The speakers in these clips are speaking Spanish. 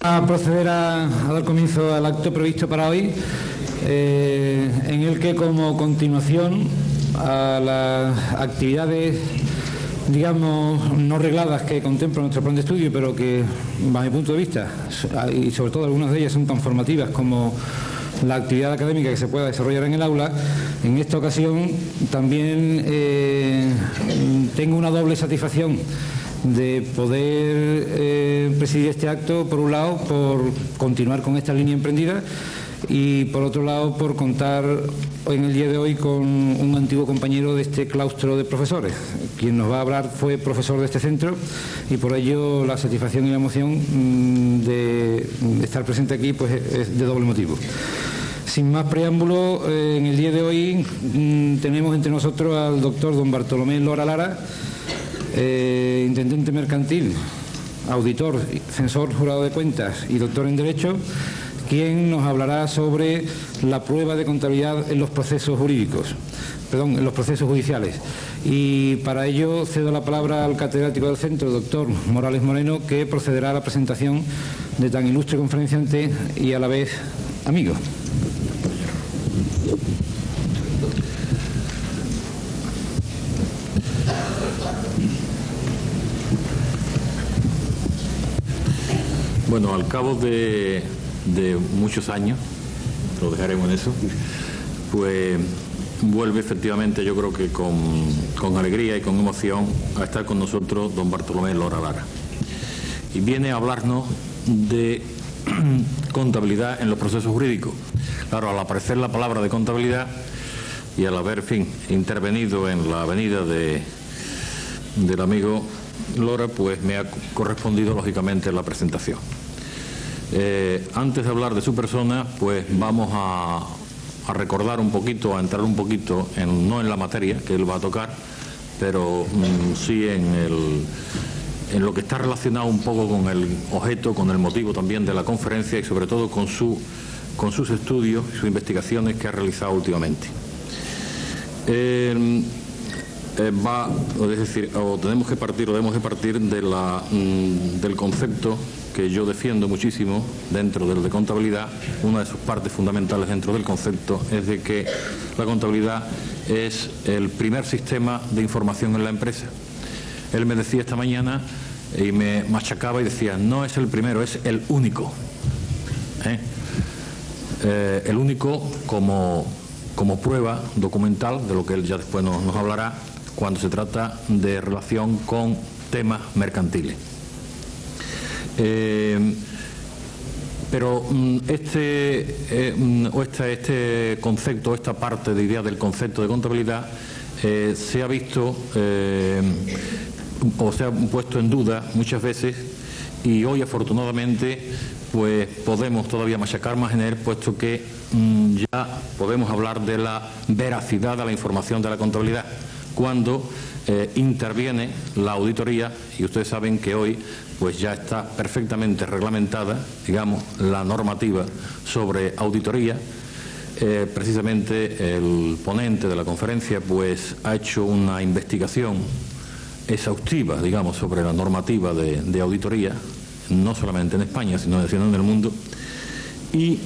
A proceder a dar comienzo al acto previsto para hoy, en el que, como continuación a las actividades, digamos, no regladas que contempla nuestro plan de estudio, pero que, bajo mi punto de vista, y sobre todo algunas de ellas son tan formativas como la actividad académica que se pueda desarrollar en el aula, en esta ocasión también tengo una doble satisfacción de poder presidir este acto, por un lado, por continuar con esta línea emprendida y, por otro lado, por contar en el día de hoy con un antiguo compañero de este claustro de profesores. Quien nos va a hablar fue profesor de este centro y, por ello, la satisfacción y la emoción de estar presente aquí pues es de doble motivo. Sin más preámbulo, en el día de hoy tenemos entre nosotros al doctor don Bartolomé Lora Lara, intendente mercantil, auditor, censor jurado de cuentas y doctor en Derecho, quien nos hablará sobre la prueba de contabilidad en los procesos jurídicos, en los procesos judiciales. Y para ello cedo la palabra al catedrático del centro, doctor Morales Moreno, que procederá a la presentación de tan ilustre conferenciante y a la vez amigo. Bueno, al cabo de muchos años, lo dejaremos en eso, pues vuelve efectivamente, yo creo que con alegría y con emoción, a estar con nosotros don Bartolomé Lora Lara. Y viene a hablarnos de contabilidad en los procesos jurídicos. Claro, al aparecer la palabra de contabilidad y al haber, en fin, intervenido en la venida del amigo Lora, pues me ha correspondido lógicamente la presentación. Antes de hablar de su persona, pues vamos a recordar un poquito, a entrar un poquito, no en la materia que él va a tocar, pero sí en lo que está relacionado un poco con el objeto, con el motivo también de la conferencia y sobre todo con sus estudios y sus investigaciones que ha realizado últimamente. Debemos de partir del concepto que yo defiendo muchísimo dentro del de contabilidad. Una de sus partes fundamentales dentro del concepto es de que la contabilidad es el primer sistema de información en la empresa. Él me decía esta mañana y me machacaba y decía, no es el primero, es el único. El único como prueba documental de lo que él ya después nos hablará cuando se trata de relación con temas mercantiles. Pero este concepto, esta parte de idea del concepto de contabilidad se ha visto o se ha puesto en duda muchas veces, y hoy afortunadamente pues podemos todavía machacar más en él, puesto que ya podemos hablar de la veracidad de la información de la contabilidad cuando interviene la auditoría, y ustedes saben que hoy pues ya está perfectamente reglamentada, digamos, la normativa sobre auditoría. Precisamente el ponente de la conferencia pues ha hecho una investigación exhaustiva, digamos, sobre la normativa de auditoría, no solamente en España, sino en el mundo, y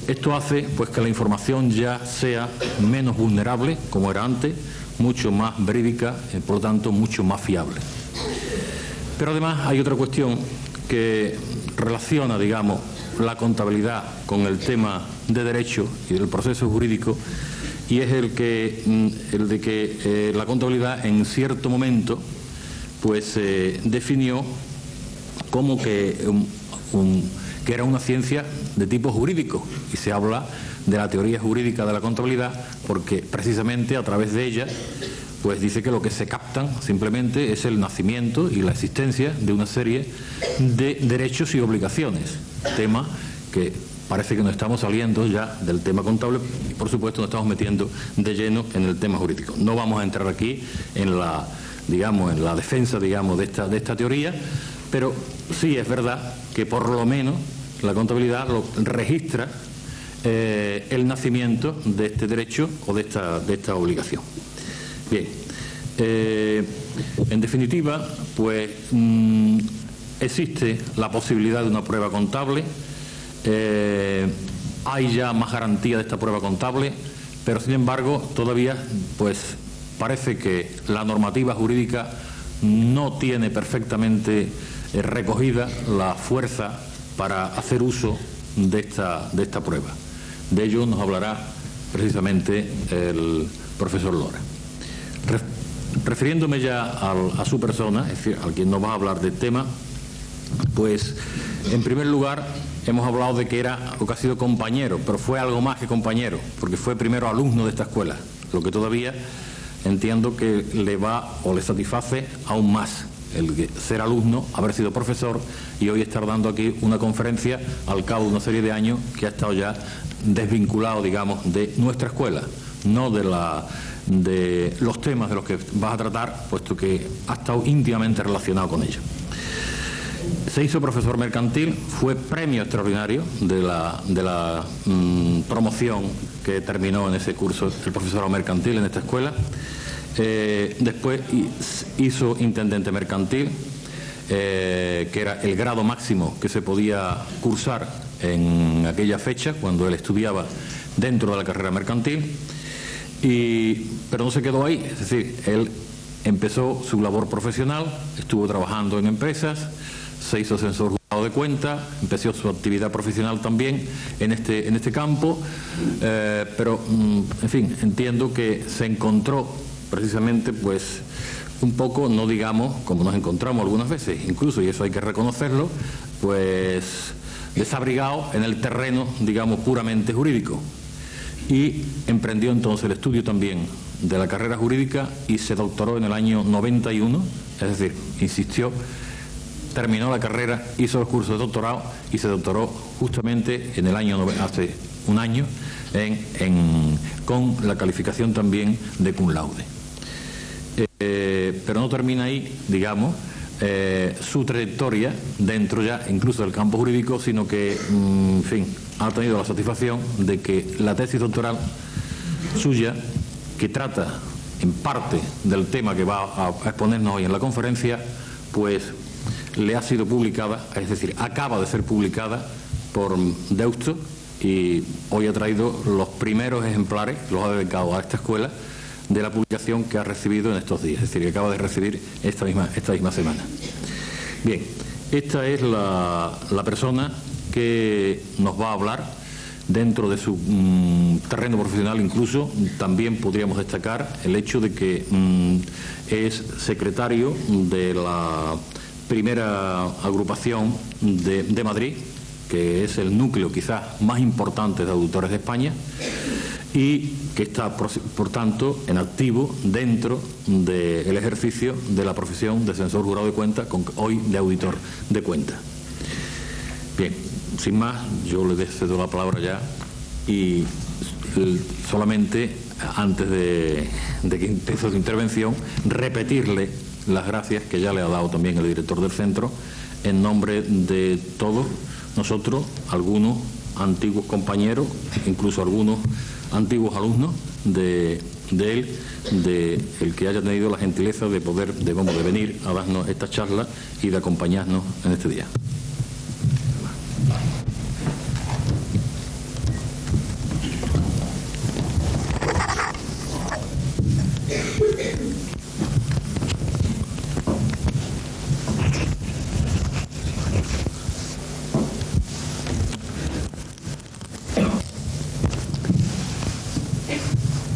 esto hace pues que la información ya sea menos vulnerable, como era antes, mucho más verídica, por lo tanto mucho más fiable. Pero además hay otra cuestión que relaciona, digamos, la contabilidad con el tema de derecho y del proceso jurídico, y es el de que la contabilidad en cierto momento pues definió como que era una ciencia de tipo jurídico, y se habla de la teoría jurídica de la contabilidad porque precisamente a través de ella pues dice que lo que se captan simplemente es el nacimiento y la existencia de una serie de derechos y obligaciones, tema que parece que nos estamos saliendo ya del tema contable y por supuesto nos estamos metiendo de lleno en el tema jurídico. No vamos a entrar aquí en la defensa, digamos, de esta teoría, pero sí es verdad que por lo menos la contabilidad registra el nacimiento de este derecho o de esta obligación. Bien, en definitiva, pues existe la posibilidad de una prueba contable, hay ya más garantía de esta prueba contable, pero sin embargo todavía pues parece que la normativa jurídica no tiene perfectamente recogida la fuerza para hacer uso de esta prueba. De ello nos hablará precisamente el profesor Lora. Refiriéndome ya a su persona, es decir, a quien nos va a hablar del tema, pues en primer lugar hemos hablado de que era o que ha sido compañero, pero fue algo más que compañero, porque fue primero alumno de esta escuela, lo que todavía entiendo que le va o le satisface aún más el ser alumno, haber sido profesor y hoy estar dando aquí una conferencia al cabo de una serie de años que ha estado ya desvinculado, digamos, de nuestra escuela, no de los temas de los que vas a tratar, puesto que ha estado íntimamente relacionado con ellos. Se hizo profesor mercantil, fue premio extraordinario de la promoción que terminó en ese curso el profesorado mercantil en esta escuela. Después hizo intendente mercantil, que era el grado máximo que se podía cursar en aquella fecha, cuando él estudiaba dentro de la carrera mercantil, pero no se quedó ahí, es decir, él empezó su labor profesional, estuvo trabajando en empresas, se hizo censor jurado de cuenta, empezó su actividad profesional también en este campo, pero en fin, entiendo que se encontró precisamente pues un poco, no digamos como nos encontramos algunas veces, incluso, y eso hay que reconocerlo, pues desabrigado en el terreno, digamos, puramente jurídico, y emprendió entonces el estudio también de la carrera jurídica y se doctoró en el año 91, es decir, insistió, terminó la carrera, hizo el curso de doctorado y se doctoró justamente en el año, hace un año, con la calificación también de cum laude. Pero no termina ahí, digamos, su trayectoria dentro ya incluso del campo jurídico, sino que, en fin, ha tenido la satisfacción de que la tesis doctoral suya, que trata en parte del tema que va a exponernos hoy en la conferencia, pues le ha sido publicada, es decir, acaba de ser publicada por Deusto y hoy ha traído los primeros ejemplares, los ha dedicado a esta escuela, de la publicación que ha recibido en estos días, es decir, que acaba de recibir esta misma semana. Bien, esta es la persona que nos va a hablar dentro de su terreno profesional. Incluso también podríamos destacar el hecho de que es secretario de la primera agrupación de Madrid, que es el núcleo quizás más importante de auditores de España, y que está, por tanto, en activo dentro del ejercicio de la profesión de censor jurado de cuenta, hoy de auditor de cuenta. Bien, sin más, yo le cedo la palabra ya y solamente, antes de que empiece su intervención, repetirle las gracias que ya le ha dado también el director del centro, en nombre de todos nosotros, algunos antiguos compañeros, incluso algunos antiguos alumnos de él, de el que haya tenido la gentileza de poder, de venir a darnos esta charla y de acompañarnos en este día.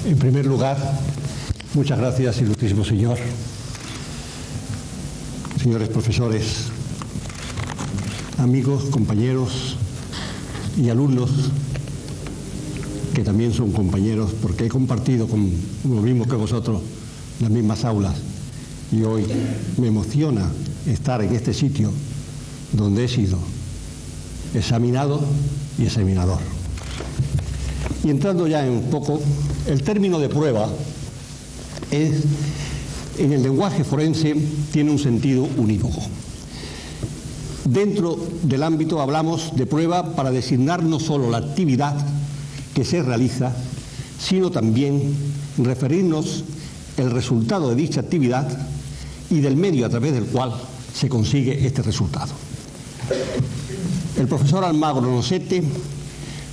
En primer lugar, muchas gracias, ilustrísimo señor, señores profesores, amigos, compañeros y alumnos, que también son compañeros, porque he compartido con lo mismo que vosotros las mismas aulas, y hoy me emociona estar en este sitio donde he sido examinado y examinador. Y entrando ya en un poco, el término de prueba en el lenguaje forense tiene un sentido unívoco. Dentro del ámbito hablamos de prueba para designar no solo la actividad que se realiza, sino también referirnos el resultado de dicha actividad y del medio a través del cual se consigue este resultado. El profesor Almagro Nosete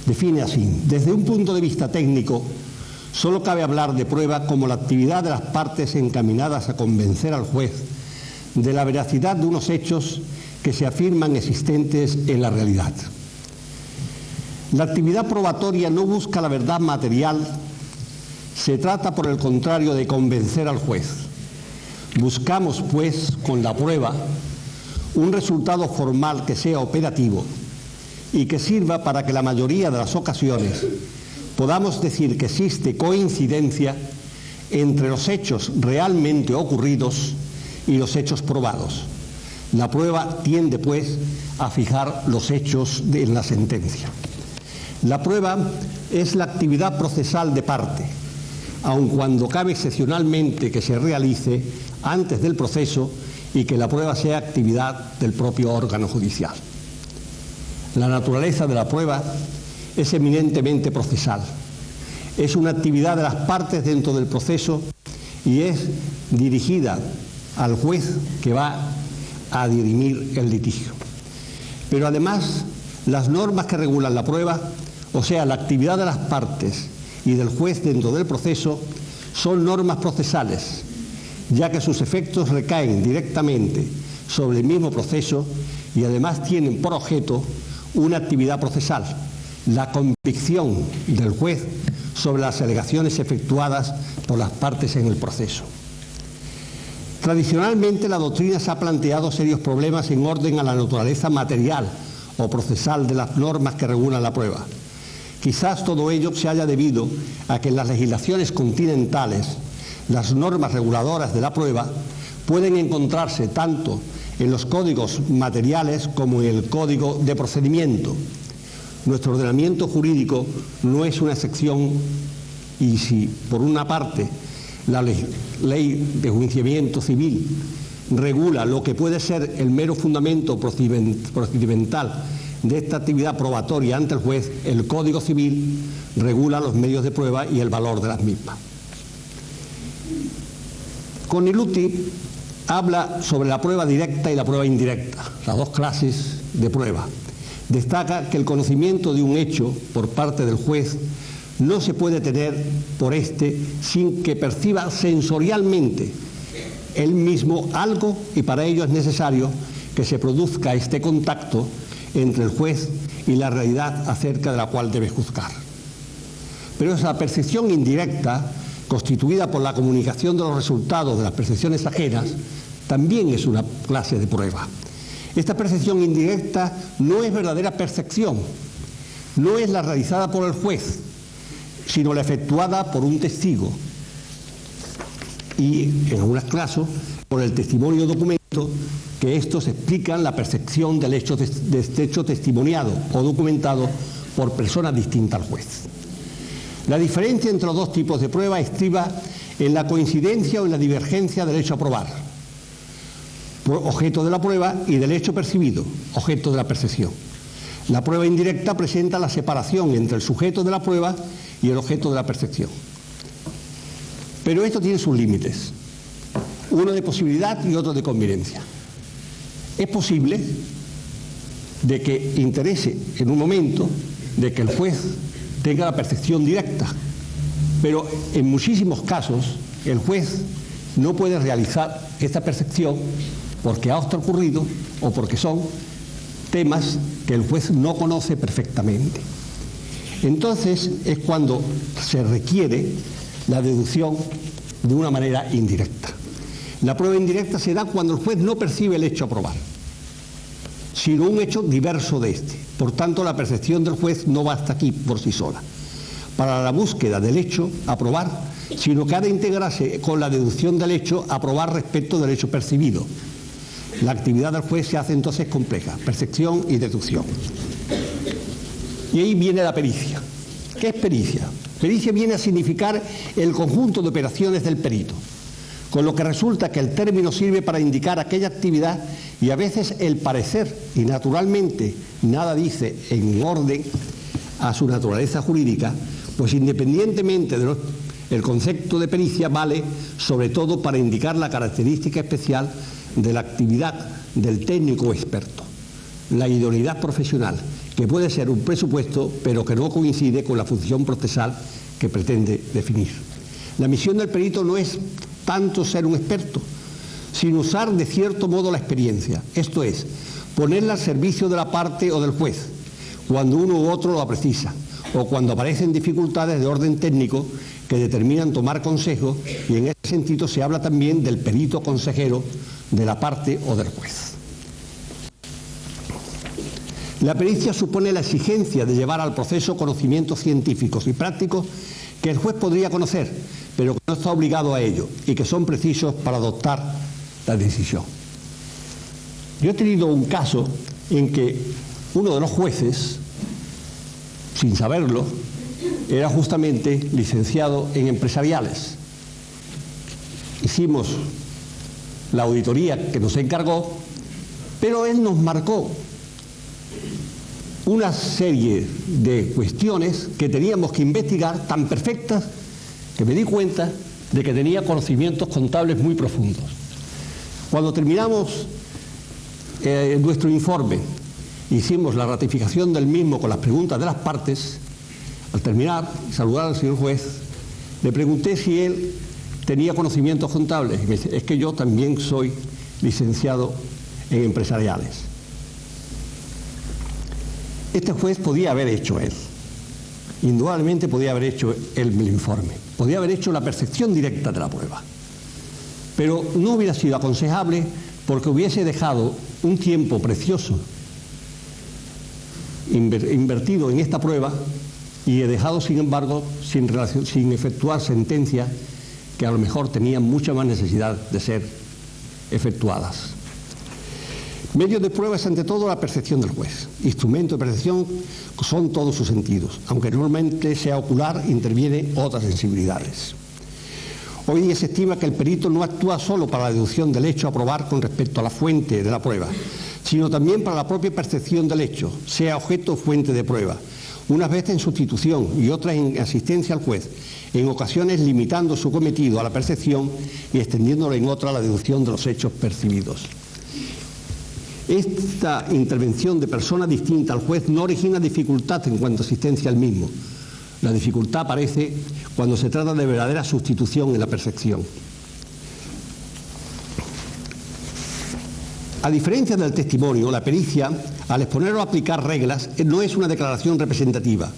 define así: desde un punto de vista técnico, solo cabe hablar de prueba como la actividad de las partes encaminadas a convencer al juez de la veracidad de unos hechos que se afirman existentes en la realidad. La actividad probatoria no busca la verdad material, se trata por el contrario de convencer al juez. Buscamos, pues, con la prueba, un resultado formal que sea operativo y que sirva para que la mayoría de las ocasiones podamos decir que existe coincidencia entre los hechos realmente ocurridos y los hechos probados. La prueba tiende, pues, a fijar los hechos en la sentencia. La prueba es la actividad procesal de parte, aun cuando cabe excepcionalmente que se realice antes del proceso y que la prueba sea actividad del propio órgano judicial. La naturaleza de la prueba es eminentemente procesal. Es una actividad de las partes dentro del proceso y es dirigida al juez que va a dirimir el litigio. Pero además, las normas que regulan la prueba, o sea, la actividad de las partes y del juez dentro del proceso, son normas procesales, ya que sus efectos recaen directamente sobre el mismo proceso y además tienen por objeto una actividad procesal, la convicción del juez sobre las alegaciones efectuadas por las partes en el proceso. Tradicionalmente, la doctrina se ha planteado serios problemas en orden a la naturaleza material o procesal de las normas que regulan la prueba. Quizás todo ello se haya debido a que en las legislaciones continentales las normas reguladoras de la prueba pueden encontrarse tanto en los códigos materiales como en el código de procedimiento. Nuestro ordenamiento jurídico no es una excepción y si, por una parte, la ley de enjuiciamiento civil regula lo que puede ser el mero fundamento procedimental de esta actividad probatoria ante el juez, el Código Civil regula los medios de prueba y el valor de las mismas. Coniluti habla sobre la prueba directa y la prueba indirecta, las dos clases de prueba. Destaca que el conocimiento de un hecho por parte del juez no se puede tener por éste sin que perciba sensorialmente él mismo algo, y para ello es necesario que se produzca este contacto entre el juez y la realidad acerca de la cual debe juzgar. Pero esa percepción indirecta, constituida por la comunicación de los resultados de las percepciones ajenas, también es una clase de prueba. Esta percepción indirecta no es verdadera percepción, no es la realizada por el juez, sino la efectuada por un testigo y, en algunos casos, por el testimonio documento, que estos explican la percepción de este hecho testimoniado o documentado por personas distintas al juez. La diferencia entre los dos tipos de prueba estriba en la coincidencia o en la divergencia del hecho a probar, objeto de la prueba, y del hecho percibido, objeto de la percepción. La prueba indirecta presenta la separación entre el sujeto de la prueba y el objeto de la percepción. Pero esto tiene sus límites, uno de posibilidad y otro de conveniencia. Es posible de que interese en un momento de que el juez tenga la percepción directa, pero en muchísimos casos el juez no puede realizar esta percepción porque ha ocurrido o porque son temas que el juez no conoce perfectamente. Entonces es cuando se requiere la deducción de una manera indirecta. La prueba indirecta se da cuando el juez no percibe el hecho a probar, sino un hecho diverso de este. Por tanto, la percepción del juez no basta aquí por sí sola para la búsqueda del hecho a probar, sino que ha de integrarse con la deducción del hecho a probar respecto del hecho percibido. La actividad del juez se hace entonces compleja, percepción y deducción. Y ahí viene la pericia. ¿Qué es pericia? Pericia viene a significar el conjunto de operaciones del perito, con lo que resulta que el término sirve para indicar aquella actividad y a veces el parecer, y naturalmente nada dice en orden a su naturaleza jurídica, pues independientemente del concepto de pericia vale sobre todo para indicar la característica especial de la actividad del técnico o experto. La idoneidad profesional, que puede ser un presupuesto, pero que no coincide con la función procesal que pretende definir. La misión del perito no es tanto ser un experto, sino usar de cierto modo la experiencia, esto es, ponerla al servicio de la parte o del juez, cuando uno u otro lo precisa, o cuando aparecen dificultades de orden técnico que determinan tomar consejo, y en ese sentido se habla también del perito consejero de la parte o del juez. La pericia supone la exigencia de llevar al proceso conocimientos científicos y prácticos que el juez podría conocer, pero que no está obligado a ello y que son precisos para adoptar la decisión. Yo he tenido un caso en que uno de los jueces, sin saberlo, era justamente licenciado en empresariales. Hicimos la auditoría que nos encargó, pero él nos marcó una serie de cuestiones que teníamos que investigar tan perfectas que me di cuenta de que tenía conocimientos contables muy profundos. Cuando terminamos nuestro informe, hicimos la ratificación del mismo con las preguntas de las partes. Al terminar y saludar al señor juez, le pregunté si él tenía conocimientos contables y me dice: es que yo también soy licenciado en empresariales. Este juez podía haber hecho él, indudablemente podía haber hecho el informe, podía haber hecho la percepción directa de la prueba, pero no hubiera sido aconsejable porque hubiese dejado un tiempo precioso invertido en esta prueba y he dejado, sin embargo, sin efectuar sentencias que a lo mejor tenían mucha más necesidad de ser efectuadas. Medios de prueba es ante todo la percepción del juez. Instrumento de percepción son todos sus sentidos, aunque normalmente sea ocular, intervienen otras sensibilidades. Hoy día se estima que el perito no actúa solo para la deducción del hecho a probar con respecto a la fuente de la prueba, sino también para la propia percepción del hecho, sea objeto o fuente de prueba, unas veces en sustitución y otras en asistencia al juez, en ocasiones limitando su cometido a la percepción y extendiéndolo en otra a la deducción de los hechos percibidos. Esta intervención de persona distinta al juez no origina dificultad en cuanto a asistencia al mismo. La dificultad aparece cuando se trata de verdadera sustitución en la percepción. A diferencia del testimonio, la pericia, al exponer o aplicar reglas, no es una declaración representativa.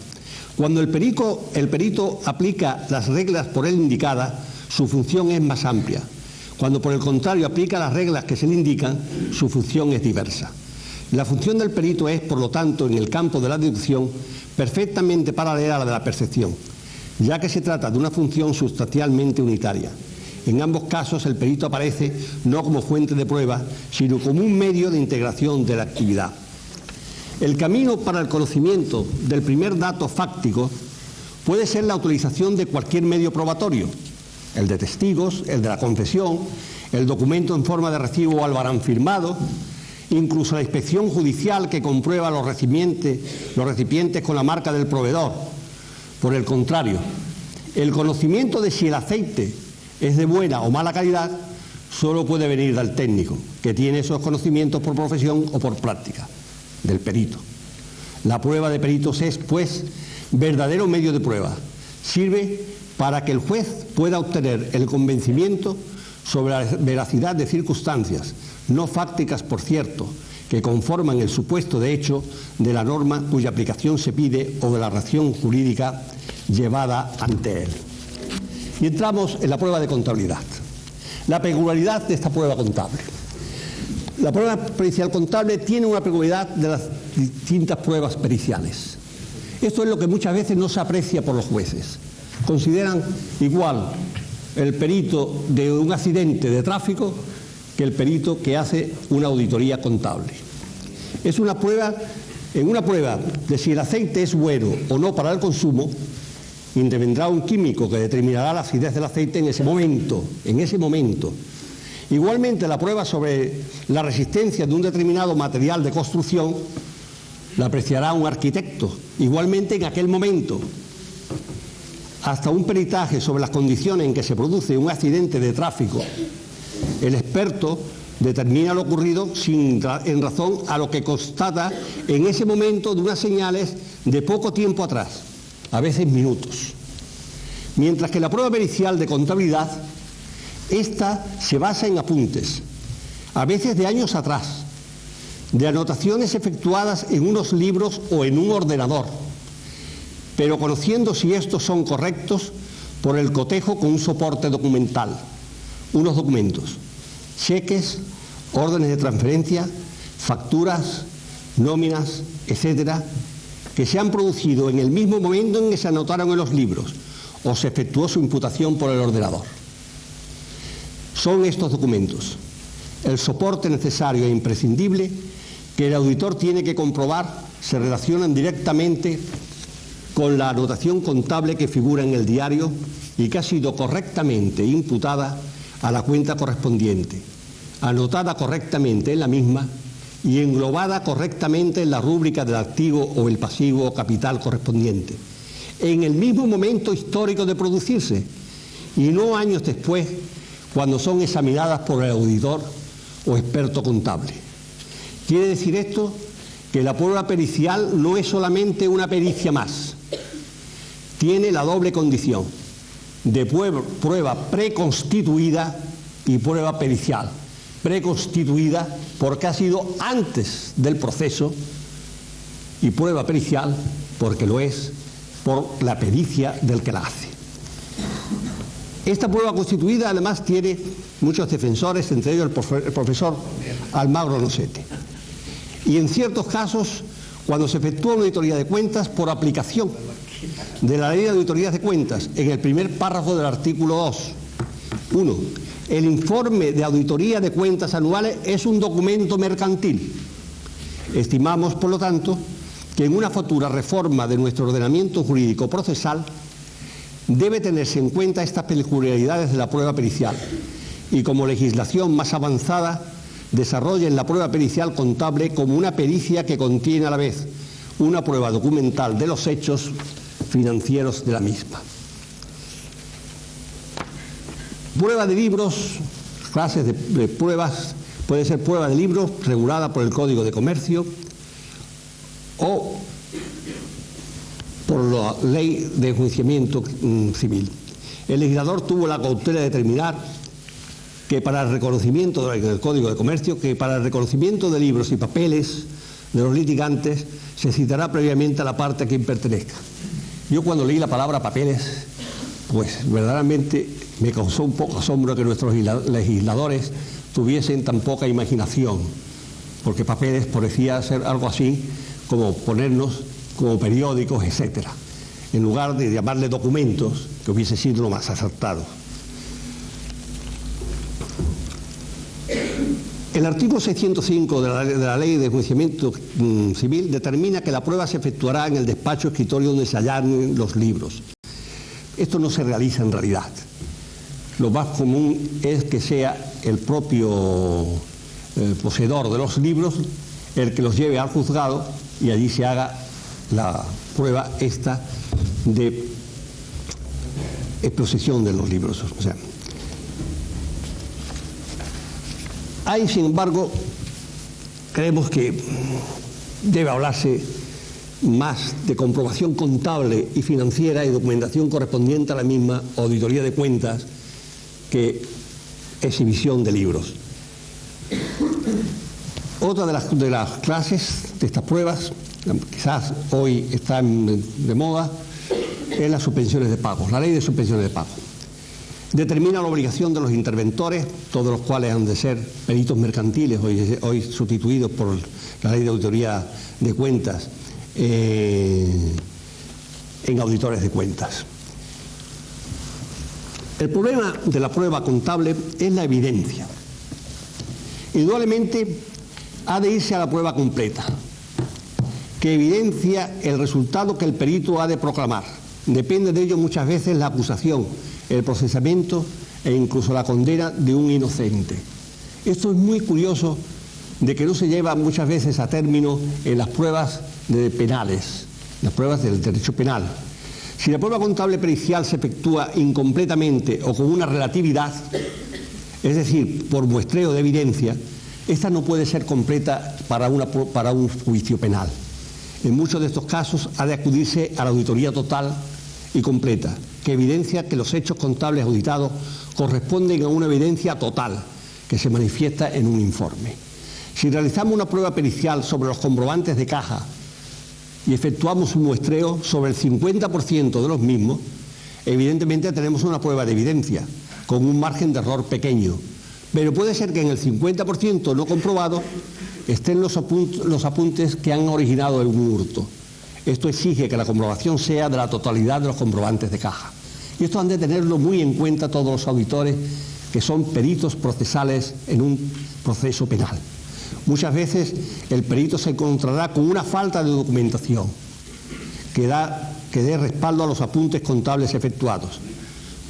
Cuando el perito aplica las reglas por él indicadas, su función es más amplia. Cuando, por el contrario, aplica las reglas que se le indican, su función es diversa. La función del perito es, por lo tanto, en el campo de la deducción, perfectamente paralela a la de la percepción, ya que se trata de una función sustancialmente unitaria. En ambos casos, el perito aparece no como fuente de prueba, sino como un medio de integración de la actividad. El camino para el conocimiento del primer dato fáctico puede ser la utilización de cualquier medio probatorio, el de testigos, el de la confesión, el documento en forma de recibo o albarán firmado, incluso la inspección judicial que comprueba los recipientes con la marca del proveedor. Por el contrario, el conocimiento de si el aceite es de buena o mala calidad solo puede venir del técnico, que tiene esos conocimientos por profesión o por práctica, del perito. La prueba de peritos es, pues, verdadero medio de prueba. Sirve para que el juez pueda obtener el convencimiento sobre la veracidad de circunstancias, no fácticas por cierto, que conforman el supuesto de hecho de la norma cuya aplicación se pide o de la acción jurídica llevada ante él. Y entramos en la prueba de contabilidad. La peculiaridad de esta prueba contable. La prueba pericial contable tiene una peculiaridad de las distintas pruebas periciales. Esto es lo que muchas veces no se aprecia por los jueces. Consideran igual el perito de un accidente de tráfico que el perito que hace una auditoría contable. Es una prueba, en una prueba de si el aceite es bueno o no para el consumo, intervendrá un químico que determinará la acidez del aceite en ese momento. Igualmente, la prueba sobre la resistencia de un determinado material de construcción la apreciará un arquitecto, igualmente en aquel momento. Hasta un peritaje sobre las condiciones en que se produce un accidente de tráfico, el experto Determina lo ocurrido en razón a lo que constata en ese momento de unas señales de poco tiempo atrás, a veces minutos. Mientras que la prueba pericial de contabilidad, esta se basa en apuntes, a veces de años atrás, de anotaciones efectuadas en unos libros o en un ordenador, pero conociendo si estos son correctos por el cotejo con un soporte documental, unos documentos, cheques, órdenes de transferencia, facturas, nóminas, etcétera, que se han producido en el mismo momento en que se anotaron en los libros o se efectuó su imputación por el ordenador. Son estos documentos el soporte necesario e imprescindible que el auditor tiene que comprobar se relacionan directamente con la anotación contable que figura en el diario y que ha sido correctamente imputada a la cuenta correspondiente, anotada correctamente en la misma y englobada correctamente en la rúbrica del activo o el pasivo o capital correspondiente, en el mismo momento histórico de producirse y no años después, cuando son examinadas por el auditor o experto contable. Quiere decir esto que la prueba pericial no es solamente una pericia más, tiene la doble condición de prueba preconstituida y prueba pericial. Preconstituida porque ha sido antes del proceso y prueba pericial porque lo es por la pericia del que la hace. Esta prueba constituida además tiene muchos defensores, entre ellos el profesor Almagro Nosete. Y en ciertos casos, cuando se efectúa una auditoría de cuentas por aplicación de la Ley de Auditorías de Cuentas, en el primer párrafo del artículo 2, 1. El informe de auditoría de cuentas anuales es un documento mercantil. Estimamos, por lo tanto, que en una futura reforma de nuestro ordenamiento jurídico procesal debe tenerse en cuenta estas peculiaridades de la prueba pericial y como legislación más avanzada desarrollen la prueba pericial contable como una pericia que contiene a la vez una prueba documental de los hechos financieros de la misma. Prueba de libros, clases de pruebas, puede ser prueba de libros regulada por el Código de Comercio o por la Ley de Enjuiciamiento Civil. El legislador tuvo la cautela de determinar que para el reconocimiento del Código de Comercio, que para el reconocimiento de libros y papeles de los litigantes se citará previamente a la parte a quien pertenezca. Yo cuando leí la palabra papeles, pues verdaderamente me causó un poco asombro que nuestros legisladores tuviesen tan poca imaginación, porque papeles parecía ser algo así como ponernos como periódicos, etcétera, en lugar de llamarle documentos, que hubiese sido lo más acertado. El artículo 605 de la Ley de Enjuiciamiento Civil determina que la prueba se efectuará en el despacho escritorio donde se hallan los libros. Esto no se realiza en realidad. Lo más común es que sea el propio poseedor de los libros el que los lleve al juzgado y allí se haga la prueba esta de exposición de los libros. O sea, hay, sin embargo, creemos que debe hablarse más de comprobación contable y financiera y documentación correspondiente a la misma auditoría de cuentas que exhibición de libros. Otra de las clases de estas pruebas, quizás hoy están de moda, es las suspensiones de pago, la Ley de Suspensiones de Pago. Determina la obligación de los interventores, todos los cuales han de ser peritos mercantiles, hoy sustituidos por la Ley de Auditoría de Cuentas, en auditores de cuentas. El problema de la prueba contable es la evidencia. Indudablemente ha de irse a la prueba completa, que evidencia el resultado que el perito ha de proclamar. Depende de ello muchas veces la acusación, el procesamiento e incluso la condena de un inocente. Esto es muy curioso de que no se lleva muchas veces a término en las pruebas penales, las pruebas del derecho penal. Si la prueba contable pericial se efectúa incompletamente o con una relatividad, es decir, por muestreo de evidencia, esta no puede ser completa para un juicio penal. En muchos de estos casos ha de acudirse a la auditoría total y completa, que evidencia que los hechos contables auditados corresponden a una evidencia total que se manifiesta en un informe. Si realizamos una prueba pericial sobre los comprobantes de caja y efectuamos un muestreo sobre el 50% de los mismos, evidentemente tenemos una prueba de evidencia, con un margen de error pequeño. Pero puede ser que en el 50% no comprobado estén los apuntes que han originado el hurto. Esto exige que la comprobación sea de la totalidad de los comprobantes de caja. Y esto han de tenerlo muy en cuenta todos los auditores que son peritos procesales en un proceso penal. Muchas veces el perito se encontrará con una falta de documentación que dé respaldo a los apuntes contables efectuados.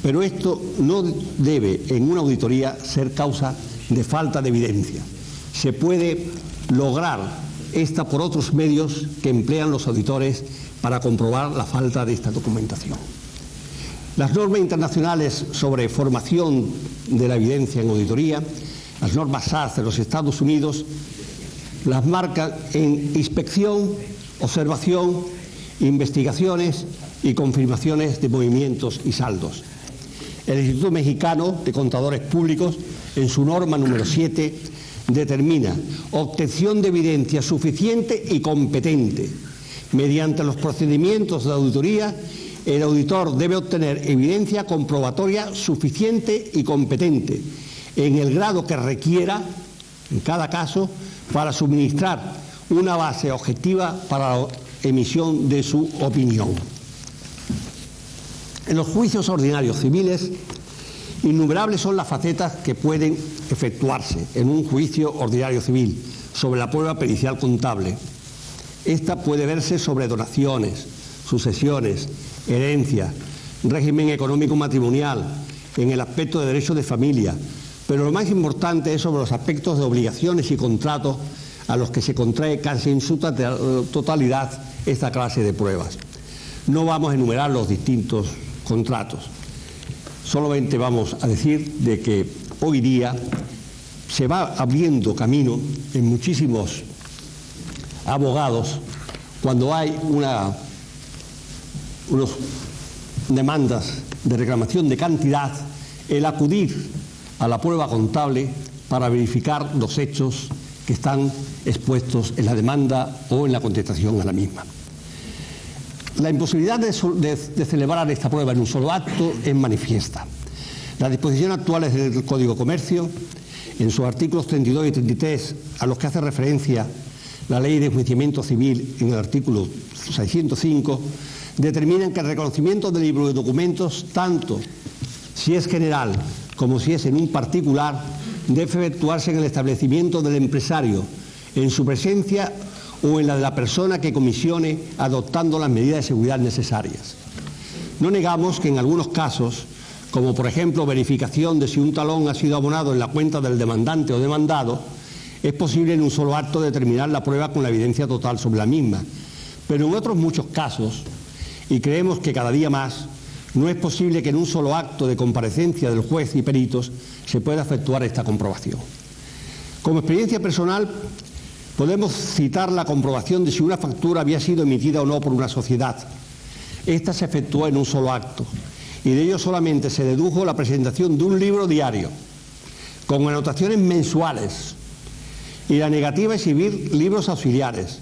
Pero esto no debe en una auditoría ser causa de falta de evidencia. Se puede lograr esta por otros medios que emplean los auditores para comprobar la falta de esta documentación. Las normas internacionales sobre formación de la evidencia en auditoría, las normas SARS de los Estados Unidos, las marcan en inspección, observación, investigaciones y confirmaciones de movimientos y saldos. El Instituto Mexicano de Contadores Públicos, en su norma número 7, determina obtención de evidencia suficiente y competente. Mediante los procedimientos de auditoría, el auditor debe obtener evidencia comprobatoria suficiente y competente, en el grado que requiera, en cada caso, para suministrar una base objetiva para la emisión de su opinión. En los juicios ordinarios civiles, innumerables son las facetas que pueden efectuarse en un juicio ordinario civil sobre la prueba pericial contable. Esta puede verse sobre donaciones, sucesiones, herencia, régimen económico matrimonial, en el aspecto de derecho de familia, pero lo más importante es sobre los aspectos de obligaciones y contratos a los que se contrae casi en su totalidad esta clase de pruebas. No vamos a enumerar los distintos contratos, solamente vamos a decir de que hoy día se va abriendo camino en muchísimos abogados cuando hay unas demandas de reclamación de cantidad, el acudir a la prueba contable para verificar los hechos que están expuestos en la demanda o en la contestación a la misma. La imposibilidad de celebrar esta prueba en un solo acto es manifiesta. Las disposiciones actuales del Código de Comercio, en sus artículos 32 y 33, a los que hace referencia la Ley de Enjuiciamiento Civil en el artículo 605, determinan que el reconocimiento del libro de documentos, tanto si es general como si es en un particular, debe efectuarse en el establecimiento del empresario, en su presencia o en la de la persona que comisione, adoptando las medidas de seguridad necesarias. No negamos que en algunos casos, como por ejemplo verificación de si un talón ha sido abonado en la cuenta del demandante o demandado, es posible en un solo acto determinar la prueba con la evidencia total sobre la misma. Pero en otros muchos casos, y creemos que cada día más, no es posible que en un solo acto de comparecencia del juez y peritos se pueda efectuar esta comprobación. Como experiencia personal, podemos citar la comprobación de si una factura había sido emitida o no por una sociedad. Esta se efectuó en un solo acto y de ello solamente se dedujo la presentación de un libro diario con anotaciones mensuales y la negativa a exhibir libros auxiliares,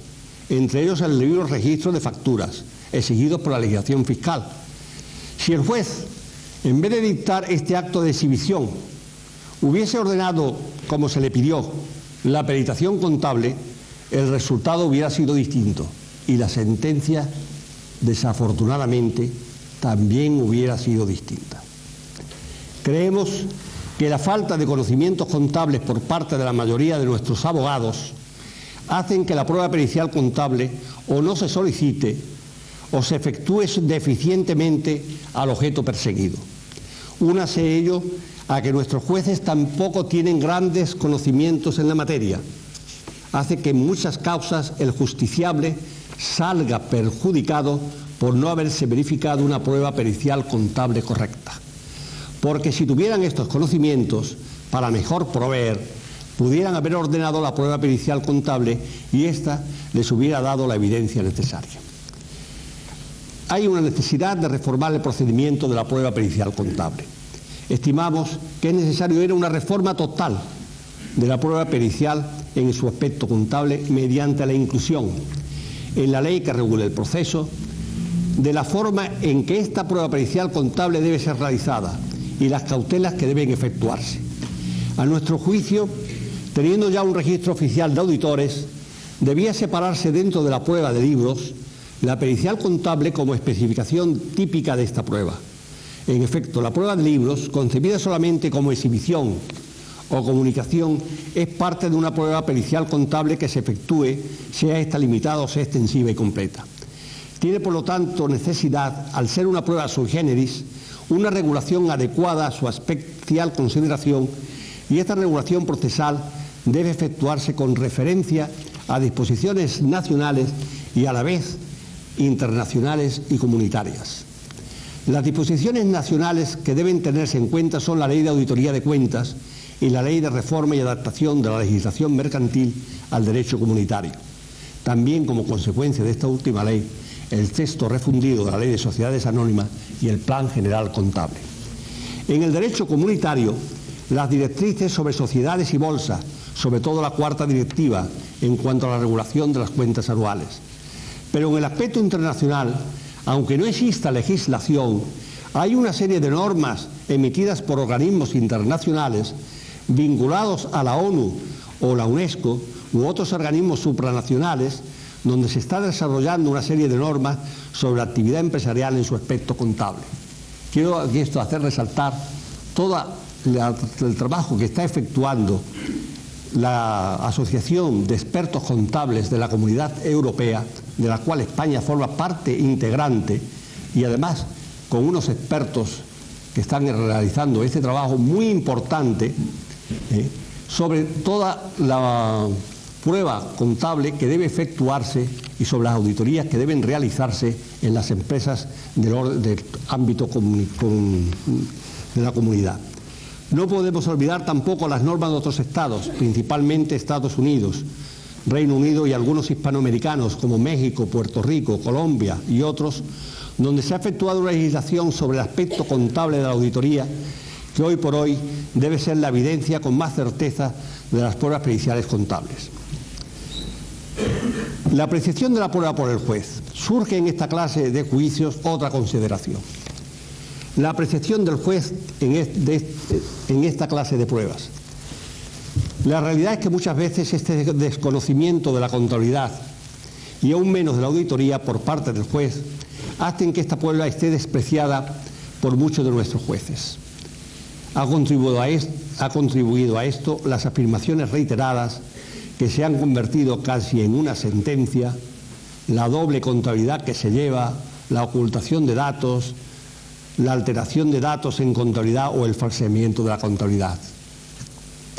entre ellos el libro registro de facturas, exigidos por la legislación fiscal. Si el juez, en vez de dictar este acto de exhibición, hubiese ordenado, como se le pidió, la peritación contable, el resultado hubiera sido distinto y la sentencia, desafortunadamente, también hubiera sido distinta. Creemos que la falta de conocimientos contables por parte de la mayoría de nuestros abogados hacen que la prueba pericial contable o no se solicite o se efectúe deficientemente al objeto perseguido. Únase ello a que nuestros jueces tampoco tienen grandes conocimientos en la materia. Hace que en muchas causas el justiciable salga perjudicado por no haberse verificado una prueba pericial contable correcta. Porque si tuvieran estos conocimientos para mejor proveer, pudieran haber ordenado la prueba pericial contable y ésta les hubiera dado la evidencia necesaria. Hay una necesidad de reformar el procedimiento de la prueba pericial contable. Estimamos que es necesario una reforma total de la prueba pericial en su aspecto contable mediante la inclusión en la ley que regule el proceso de la forma en que esta prueba pericial contable debe ser realizada y las cautelas que deben efectuarse. A nuestro juicio, teniendo ya un registro oficial de auditores, debía separarse dentro de la prueba de libros la pericial contable como especificación típica de esta prueba. En efecto, la prueba de libros, concebida solamente como exhibición o comunicación, es parte de una prueba pericial contable que se efectúe, sea esta limitada o sea extensiva y completa. Tiene, por lo tanto, necesidad, al ser una prueba sui generis, una regulación adecuada a su especial consideración, y esta regulación procesal debe efectuarse con referencia a disposiciones nacionales y a la vez internacionales y comunitarias. Las disposiciones nacionales que deben tenerse en cuenta son la Ley de Auditoría de Cuentas y la Ley de Reforma y Adaptación de la Legislación Mercantil al Derecho Comunitario. También, como consecuencia de esta última ley, el texto refundido de la Ley de Sociedades Anónimas y el Plan General Contable. En el derecho comunitario, las directrices sobre sociedades y bolsa, sobre todo la cuarta directiva en cuanto a la regulación de las cuentas anuales. Pero en el aspecto internacional, aunque no exista legislación, hay una serie de normas emitidas por organismos internacionales vinculados a la ONU o la UNESCO u otros organismos supranacionales donde se está desarrollando una serie de normas sobre la actividad empresarial en su aspecto contable. Quiero aquí hacer resaltar todo el trabajo que está efectuando la Asociación de Expertos Contables de la Comunidad Europea, de la cual España forma parte integrante, y además con unos expertos que están realizando este trabajo muy importante sobre toda la prueba contable que debe efectuarse y sobre las auditorías que deben realizarse en las empresas del ámbito de la comunidad. No podemos olvidar tampoco las normas de otros estados, principalmente Estados Unidos, Reino Unido y algunos hispanoamericanos como México, Puerto Rico, Colombia y otros, donde se ha efectuado una legislación sobre el aspecto contable de la auditoría que hoy por hoy debe ser la evidencia con más certeza de las pruebas periciales contables. La apreciación de la prueba por el juez. Surge en esta clase de juicios otra consideración. La apreciación del juez en esta clase de pruebas. La realidad es que muchas veces este desconocimiento de la contabilidad y aún menos de la auditoría por parte del juez hacen que esta prueba esté despreciada por muchos de nuestros jueces. Ha contribuido a esto las afirmaciones reiteradas que se han convertido casi en una sentencia, la doble contabilidad que se lleva, la ocultación de datos, la alteración de datos en contabilidad o el falseamiento de la contabilidad.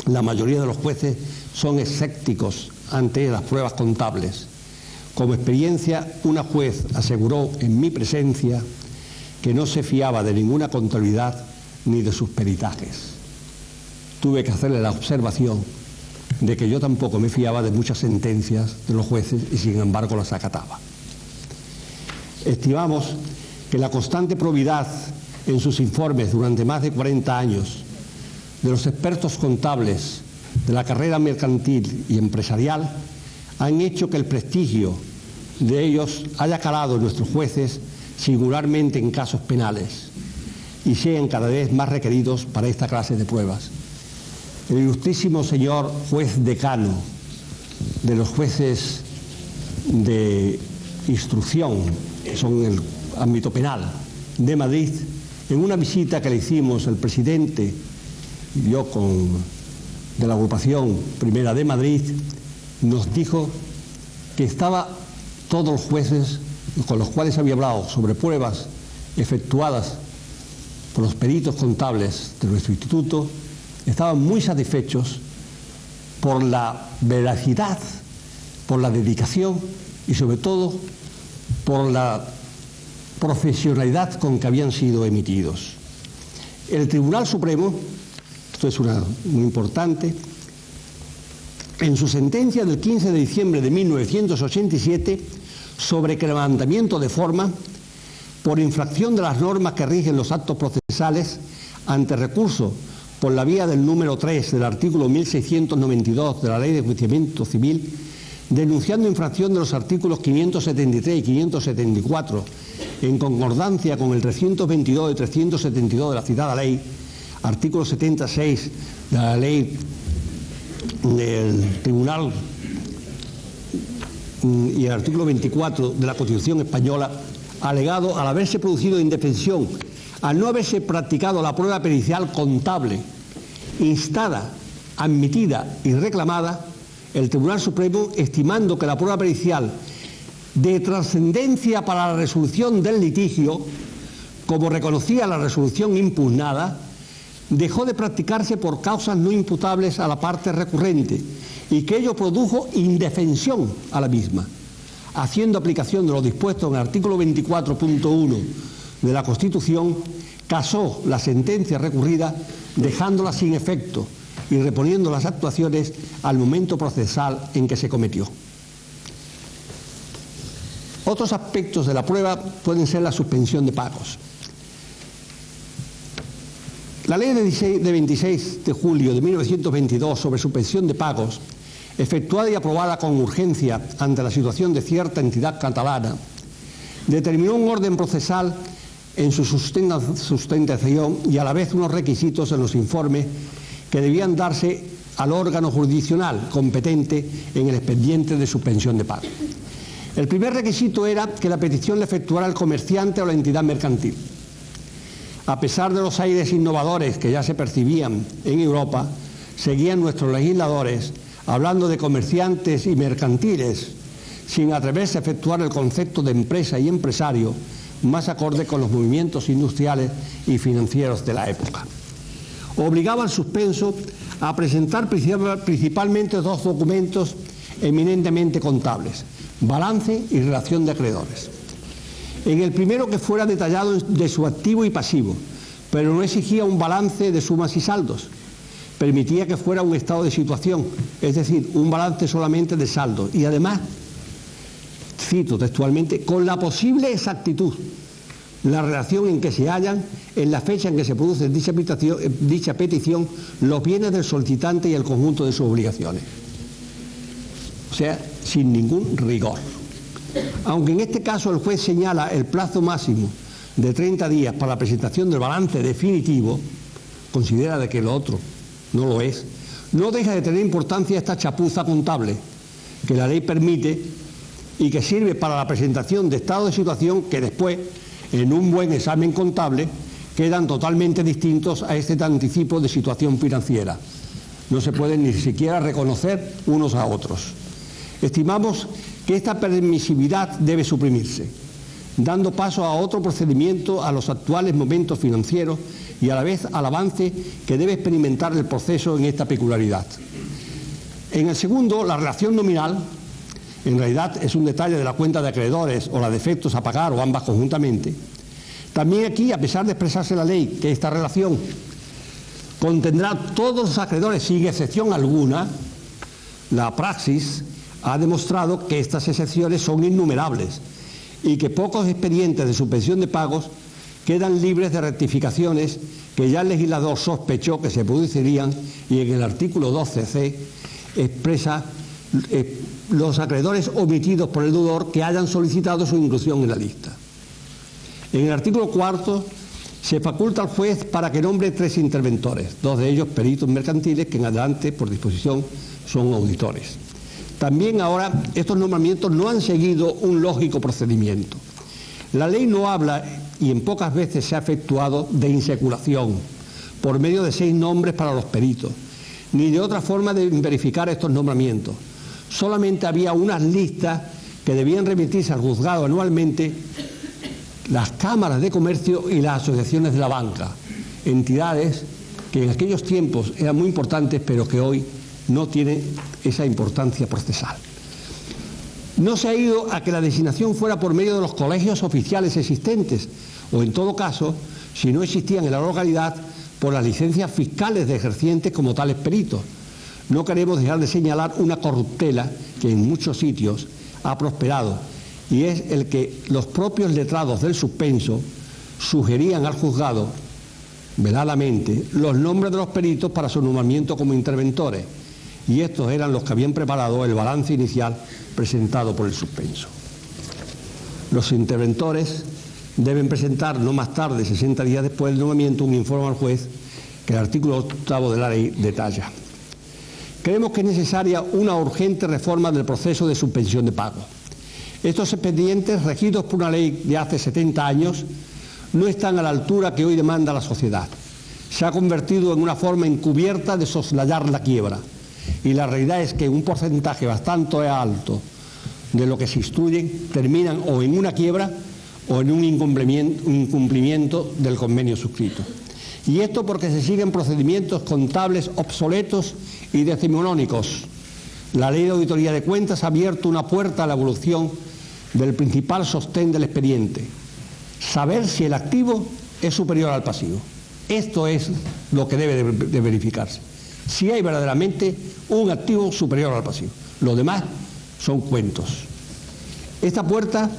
La mayoría de los jueces son escépticos ante las pruebas contables. Como experiencia, una juez aseguró en mi presencia que no se fiaba de ninguna contabilidad ni de sus peritajes. Tuve que hacerle la observación de que yo tampoco me fiaba de muchas sentencias de los jueces y sin embargo las acataba. Estimamos que la constante probidad en sus informes durante más de 40 años de los expertos contables de la carrera mercantil y empresarial han hecho que el prestigio de ellos haya calado en nuestros jueces, singularmente en casos penales, y sean cada vez más requeridos para esta clase de pruebas. El ilustrísimo señor juez decano de los jueces de instrucción, que son el ámbito penal de Madrid, en una visita que le hicimos el presidente y yo de la agrupación primera de Madrid, nos dijo que estaba todos los jueces con los cuales había hablado sobre pruebas efectuadas por los peritos contables de nuestro instituto, estaban muy satisfechos por la veracidad, por la dedicación y sobre todo por la profesionalidad con que habían sido emitidos. El Tribunal Supremo, esto es muy importante, en su sentencia del 15 de diciembre de 1987 sobre quebrantamiento de forma por infracción de las normas que rigen los actos procesales ante recurso por la vía del número 3 del artículo 1692 de la Ley de Enjuiciamiento Civil, denunciando infracción de los artículos 573 y 574 en concordancia con el 322 y 372 de la citada ley, artículo 76 de la ley del Tribunal y el artículo 24 de la Constitución Española, alegado al haberse producido indefensión, al no haberse practicado la prueba pericial contable, instada, admitida y reclamada, el Tribunal Supremo, estimando que la prueba pericial de trascendencia para la resolución del litigio, como reconocía la resolución impugnada, dejó de practicarse por causas no imputables a la parte recurrente y que ello produjo indefensión a la misma, haciendo aplicación de lo dispuesto en el artículo 24.1 de la Constitución, casó la sentencia recurrida dejándola sin efecto y reponiendo las actuaciones al momento procesal en que se cometió. Otros aspectos de la prueba pueden ser la suspensión de pagos. La ley de 26 de julio de 1922 sobre suspensión de pagos, efectuada y aprobada con urgencia ante la situación de cierta entidad catalana, determinó un orden procesal en su sustentación y a la vez unos requisitos en los informes que debían darse al órgano jurisdiccional competente en el expediente de suspensión de pago. El primer requisito era que la petición la efectuara el comerciante o la entidad mercantil. A pesar de los aires innovadores que ya se percibían en Europa, seguían nuestros legisladores hablando de comerciantes y mercantiles, sin atreverse a efectuar el concepto de empresa y empresario más acorde con los movimientos industriales y financieros de la época. Obligaba al suspenso a presentar principalmente dos documentos eminentemente contables: balance y relación de acreedores. En el primero, que fuera detallado de su activo y pasivo, pero no exigía un balance de sumas y saldos. Permitía que fuera un estado de situación, es decir, un balance solamente de saldo. Y además, cito textualmente, con la posible exactitud la relación en que se hallan en la fecha en que se produce dicha petición los bienes del solicitante y el conjunto de sus obligaciones. O sea, sin ningún rigor. Aunque en este caso el juez señala el plazo máximo de 30 días para la presentación del balance definitivo, considera de que lo otro no lo es, no deja de tener importancia esta chapuza contable que la ley permite y que sirve para la presentación de estados de situación que después, en un buen examen contable, quedan totalmente distintos a este anticipo de situación financiera. No se pueden ni siquiera reconocer unos a otros. Estimamos que esta permisividad debe suprimirse, dando paso a otro procedimiento a los actuales momentos financieros y a la vez al avance que debe experimentar el proceso en esta peculiaridad. En el segundo, la relación nominal, en realidad es un detalle de la cuenta de acreedores o la de efectos a pagar o ambas conjuntamente. También aquí, a pesar de expresarse la ley que esta relación contendrá todos los acreedores sin excepción alguna, la praxis ha demostrado que estas excepciones son innumerables y que pocos expedientes de suspensión de pagos quedan libres de rectificaciones que ya el legislador sospechó que se producirían, y en el artículo 12c expresa los acreedores omitidos por el deudor que hayan solicitado su inclusión en la lista. En el artículo 4 se faculta al juez para que nombre 3 interventores, 2 de ellos peritos mercantiles que en adelante, por disposición, son auditores. También ahora estos nombramientos no han seguido un lógico procedimiento. La ley no habla, y en pocas veces se ha efectuado, de inseculación por medio de 6 nombres para los peritos, ni de otra forma de verificar estos nombramientos. Solamente había unas listas que debían remitirse al juzgado anualmente las cámaras de comercio y las asociaciones de la banca, entidades que en aquellos tiempos eran muy importantes, pero que hoy no tienen esa importancia procesal. No se ha ido a que la designación fuera por medio de los colegios oficiales existentes, o en todo caso, si no existían en la localidad, por las licencias fiscales de ejercientes como tales peritos, no queremos dejar de señalar una corruptela que en muchos sitios ha prosperado, y es el que los propios letrados del suspenso sugerían al juzgado veladamente los nombres de los peritos para su nombramiento como interventores, y estos eran los que habían preparado el balance inicial presentado por el suspenso. Los interventores deben presentar no más tarde, 60 días después del nombramiento, un informe al juez que el artículo 8º de la ley detalla. Creemos que es necesaria una urgente reforma del proceso de suspensión de pago. Estos expedientes, regidos por una ley de hace 70 años, no están a la altura que hoy demanda la sociedad. Se ha convertido en una forma encubierta de soslayar la quiebra, y la realidad es que un porcentaje bastante alto de lo que se instruyen terminan o en una quiebra o en un incumplimiento del convenio suscrito. Y esto porque se siguen procedimientos contables obsoletos y decimonónicos. La ley de auditoría de cuentas ha abierto una puerta a la evolución del principal sostén del expediente: saber si el activo es superior al pasivo. Esto es lo que debe de verificarse, si hay verdaderamente un activo superior al pasivo. Lo demás son cuentos. Esta puerta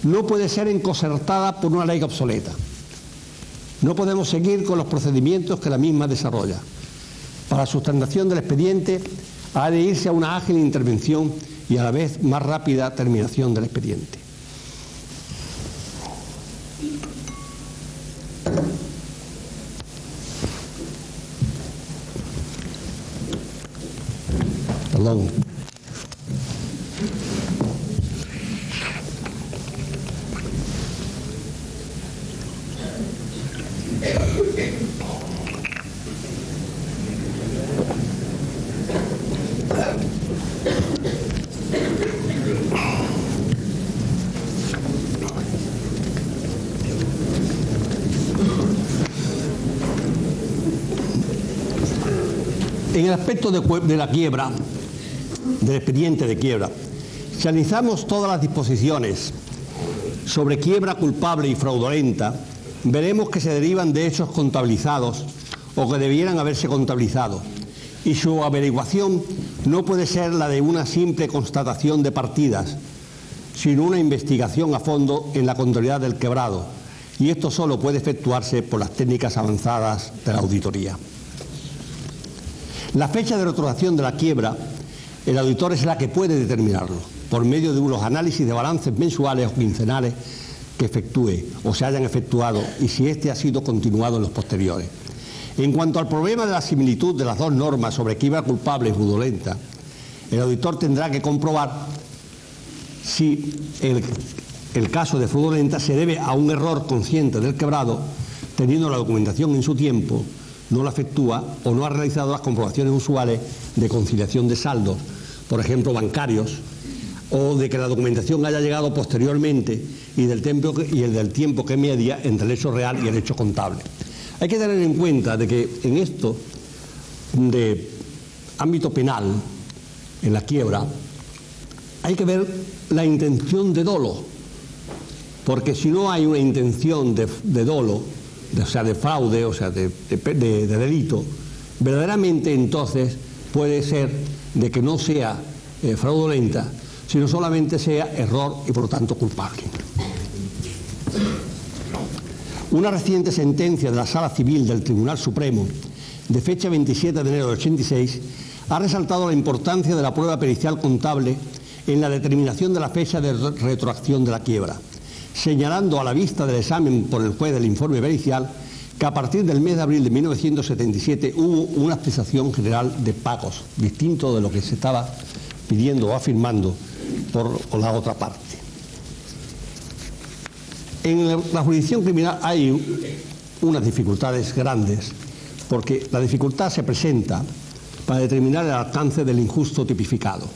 no puede ser encosertada por una ley obsoleta. No podemos seguir con los procedimientos que la misma desarrolla. Para la sustentación del expediente ha de irse a una ágil intervención y a la vez más rápida terminación del expediente. Perdón. En el aspecto de la quiebra, del expediente de quiebra, si analizamos todas las disposiciones sobre quiebra culpable y fraudulenta, veremos que se derivan de hechos contabilizados o que debieran haberse contabilizado, y su averiguación no puede ser la de una simple constatación de partidas, sino una investigación a fondo en la contabilidad del quebrado, y esto solo puede efectuarse por las técnicas avanzadas de la auditoría. La fecha de retroacción de la quiebra, el auditor es la que puede determinarlo, por medio de unos análisis de balances mensuales o quincenales que efectúe o se hayan efectuado, y si éste ha sido continuado en los posteriores. En cuanto al problema de la similitud de las dos normas sobre quiebra culpable y fraudulenta, el auditor tendrá que comprobar si el caso de fraudulenta se debe a un error consciente del quebrado, teniendo la documentación en su tiempo, no la efectúa o no ha realizado las comprobaciones usuales de conciliación de saldos, por ejemplo bancarios, o de que la documentación haya llegado posteriormente y del tiempo que media entre el hecho real y el hecho contable. Hay que tener en cuenta de que en esto de ámbito penal, en la quiebra, hay que ver la intención de dolo, porque si no hay una intención de dolo, o sea, de fraude, o sea, de delito, verdaderamente entonces puede ser de que no sea fraudulenta, sino solamente sea error y por lo tanto culpable. Una reciente sentencia de la Sala Civil del Tribunal Supremo, de fecha 27 de enero del 86, ha resaltado la importancia de la prueba pericial contable en la determinación de la fecha de retroacción de la quiebra, señalando a la vista del examen por el juez del informe pericial que a partir del mes de abril de 1977 hubo una cesación general de pagos, distinto de lo que se estaba pidiendo o afirmando por la otra parte. En la jurisdicción criminal hay unas dificultades grandes, porque la dificultad se presenta para determinar el alcance del injusto tipificado.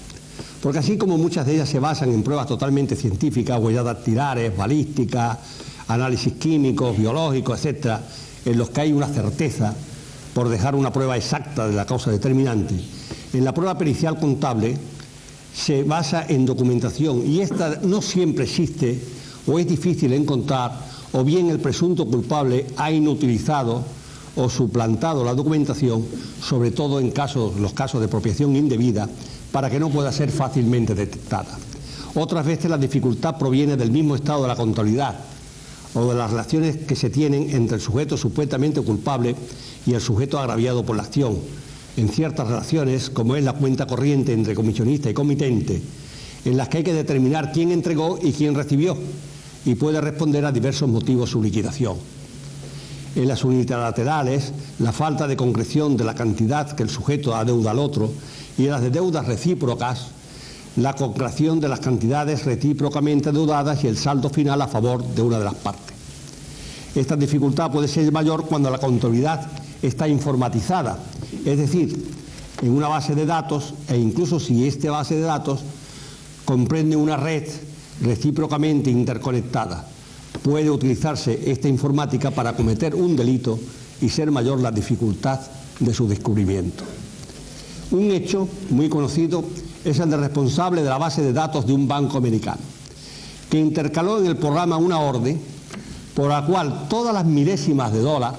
Porque así como muchas de ellas se basan en pruebas totalmente científicas, huellas dactilares, balísticas, análisis químicos, biológicos, etcétera, en los que hay una certeza por dejar una prueba exacta de la causa determinante, en la prueba pericial contable se basa en documentación, y esta no siempre existe o es difícil encontrar, o bien el presunto culpable ha inutilizado o suplantado la documentación, sobre todo en los casos de apropiación indebida, para que no pueda ser fácilmente detectada. Otras veces la dificultad proviene del mismo estado de la contabilidad o de las relaciones que se tienen entre el sujeto supuestamente culpable y el sujeto agraviado por la acción. En ciertas relaciones, como es la cuenta corriente entre comisionista y comitente, en las que hay que determinar quién entregó y quién recibió, y puede responder a diversos motivos su liquidación. En las unilaterales, la falta de concreción de la cantidad que el sujeto adeuda al otro, y en las de deudas recíprocas, la concreción de las cantidades recíprocamente adeudadas y el saldo final a favor de una de las partes. Esta dificultad puede ser mayor cuando la contabilidad está informatizada, es decir, en una base de datos, e incluso si esta base de datos comprende una red recíprocamente interconectada. Puede utilizarse esta informática para cometer un delito y ser mayor la dificultad de su descubrimiento. Un hecho muy conocido es el del responsable de la base de datos de un banco americano, que intercaló en el programa una orden por la cual todas las milésimas de dólar,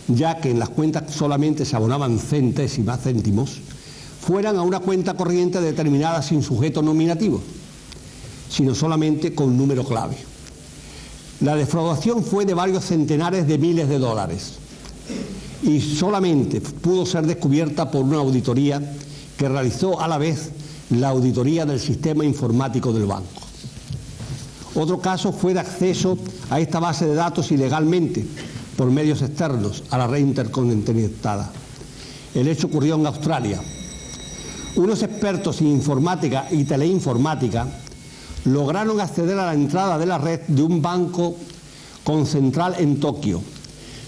ya que en las cuentas solamente se abonaban céntimos, fueran a una cuenta corriente determinada sin sujeto nominativo, sino solamente con número clave. La defraudación fue de varios centenares de miles de dólares y solamente pudo ser descubierta por una auditoría que realizó a la vez la auditoría del sistema informático del banco. Otro caso fue de acceso a esta base de datos ilegalmente por medios externos a la red interconectada. El hecho ocurrió en Australia. Unos expertos en informática y teleinformática lograron acceder a la entrada de la red de un banco con central en Tokio.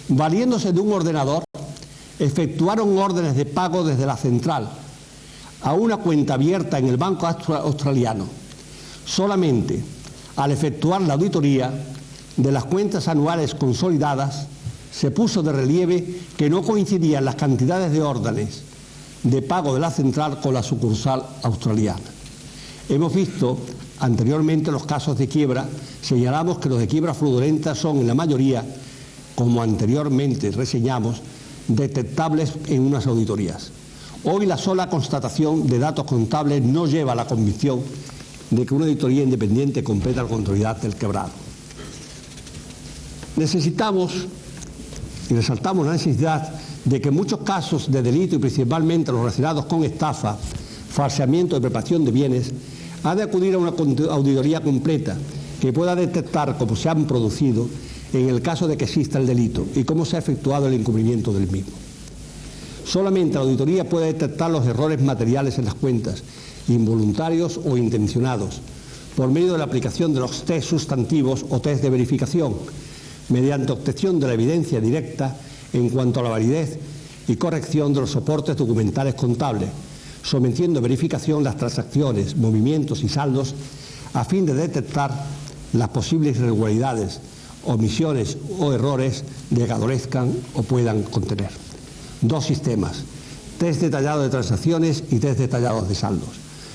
Valiéndose de un ordenador, efectuaron órdenes de pago desde la central a una cuenta abierta en el banco australiano. Solamente al efectuar la auditoría de las cuentas anuales consolidadas, se puso de relieve que no coincidían las cantidades de órdenes de pago de la central con la sucursal australiana. Hemos visto anteriormente los casos de quiebra, señalamos que los de quiebra fraudulenta son en la mayoría, como anteriormente reseñamos, detectables en unas auditorías. Hoy la sola constatación de datos contables no lleva a la convicción de que una auditoría independiente completa la contabilidad del quebrado. Necesitamos y resaltamos la necesidad de que en muchos casos de delito y principalmente los relacionados con estafa, falseamiento y preparación de bienes, ha de acudir a una auditoría completa que pueda detectar cómo se han producido en el caso de que exista el delito y cómo se ha efectuado el encubrimiento del mismo. Solamente la auditoría puede detectar los errores materiales en las cuentas, involuntarios o intencionados, por medio de la aplicación de los test sustantivos o test de verificación, mediante obtención de la evidencia directa en cuanto a la validez y corrección de los soportes documentales contables, sometiendo a verificación las transacciones, movimientos y saldos a fin de detectar las posibles irregularidades, omisiones o errores que adolezcan o puedan contener. Dos sistemas, test detallado de transacciones y test detallados de saldos.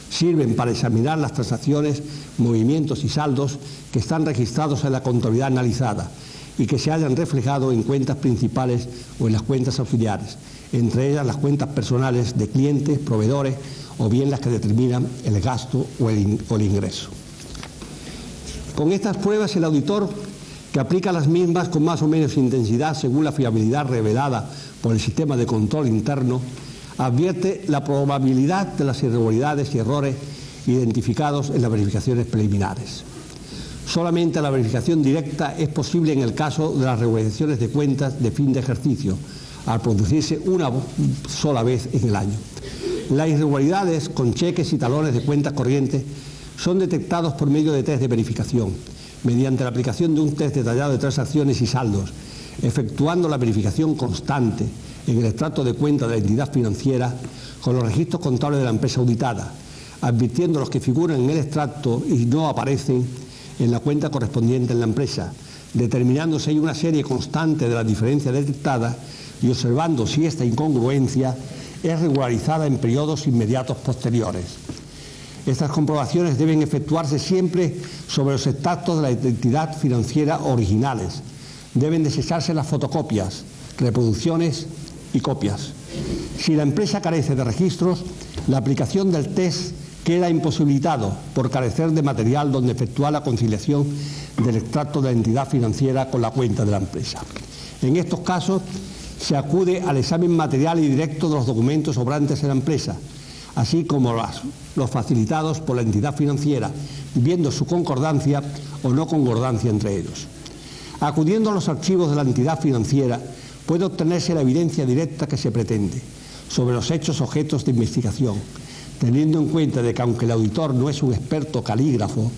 Sirven para examinar las transacciones, movimientos y saldos que están registrados en la contabilidad analizada y que se hayan reflejado en cuentas principales o en las cuentas auxiliares, entre ellas las cuentas personales de clientes, proveedores o bien las que determinan el gasto o el ingreso. Con estas pruebas el auditor, que aplica las mismas con más o menos intensidad según la fiabilidad revelada por el sistema de control interno, advierte la probabilidad de las irregularidades y errores identificados en las verificaciones preliminares. Solamente la verificación directa es posible en el caso de las regularizaciones de cuentas de fin de ejercicio, al producirse una sola vez en el año. Las irregularidades con cheques y talones de cuentas corrientes son detectados por medio de test de verificación, mediante la aplicación de un test detallado de transacciones y saldos, efectuando la verificación constante en el extracto de cuenta de la entidad financiera con los registros contables de la empresa auditada, advirtiendo los que figuran en el extracto y no aparecen en la cuenta correspondiente en la empresa, determinando si hay una serie constante de las diferencias detectadas y observando si esta incongruencia es regularizada en periodos inmediatos posteriores. Estas comprobaciones deben efectuarse siempre sobre los extractos de la entidad financiera originales. Deben desecharse las fotocopias, reproducciones y copias. Si la empresa carece de registros, la aplicación del test queda imposibilitado por carecer de material donde efectuar la conciliación del extracto de la entidad financiera con la cuenta de la empresa. En estos casos, se acude al examen material y directo de los documentos sobrantes en la empresa, así como los facilitados por la entidad financiera, viendo su concordancia o no concordancia entre ellos. Acudiendo a los archivos de la entidad financiera, puede obtenerse la evidencia directa que se pretende sobre los hechos objetos de investigación, teniendo en cuenta de que aunque el auditor no es un experto calígrafo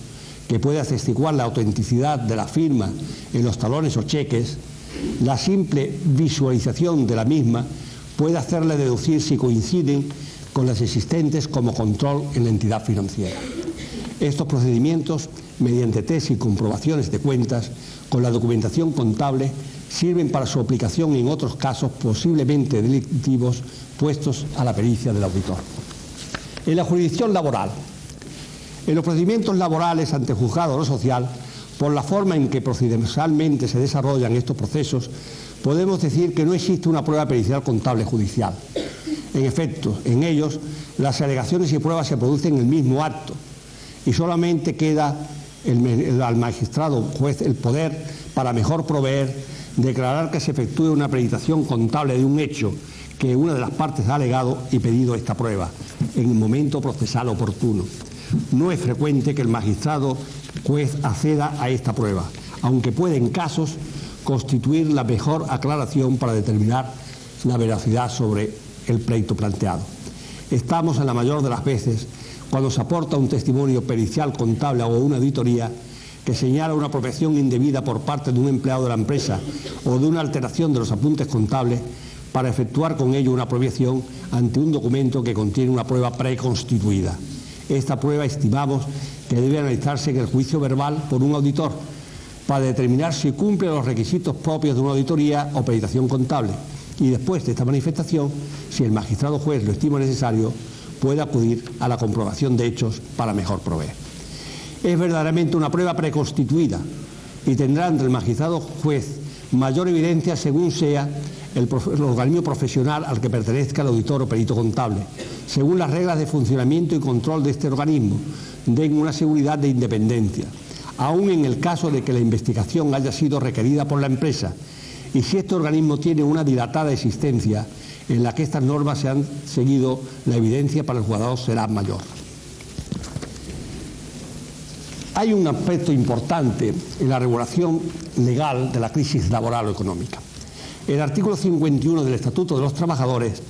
que puede atestiguar la autenticidad de la firma en los talones o cheques, la simple visualización de la misma puede hacerle deducir si coinciden con las existentes como control en la entidad financiera. Estos procedimientos, mediante test y comprobaciones de cuentas, con la documentación contable, sirven para su aplicación en otros casos posiblemente delictivos puestos a la pericia del auditor. En la jurisdicción laboral, en los procedimientos laborales ante juzgado o social, por la forma en que procedimentalmente se desarrollan estos procesos, podemos decir que no existe una prueba pericial contable judicial. En efecto, en ellos, las alegaciones y pruebas se producen en el mismo acto y solamente queda al magistrado juez el poder, para mejor proveer, declarar que se efectúe una peritación contable de un hecho que una de las partes ha alegado y pedido esta prueba en el momento procesal oportuno. No es frecuente que el magistrado juez acceda a esta prueba, aunque puede en casos constituir la mejor aclaración para determinar la veracidad sobre el pleito planteado. Estamos en la mayor de las veces cuando se aporta un testimonio pericial contable o una auditoría que señala una apropiación indebida por parte de un empleado de la empresa o de una alteración de los apuntes contables para efectuar con ello una apropiación ante un documento que contiene una prueba preconstituida. Esta prueba estimamos que debe analizarse en el juicio verbal por un auditor para determinar si cumple los requisitos propios de una auditoría o peritación contable, y después de esta manifestación, si el magistrado juez lo estima necesario, puede acudir a la comprobación de hechos para mejor proveer. Es verdaderamente una prueba preconstituida y tendrá ante el magistrado juez mayor evidencia según sea el organismo profesional al que pertenezca el auditor o perito contable, según las reglas de funcionamiento y control de este organismo, den una seguridad de independencia, aun en el caso de que la investigación haya sido requerida por la empresa, y si este organismo tiene una dilatada existencia en la que estas normas se han seguido, la evidencia para el juzgador será mayor. Hay un aspecto importante en la regulación legal de la crisis laboral o económica. El artículo 51 del Estatuto de los Trabajadores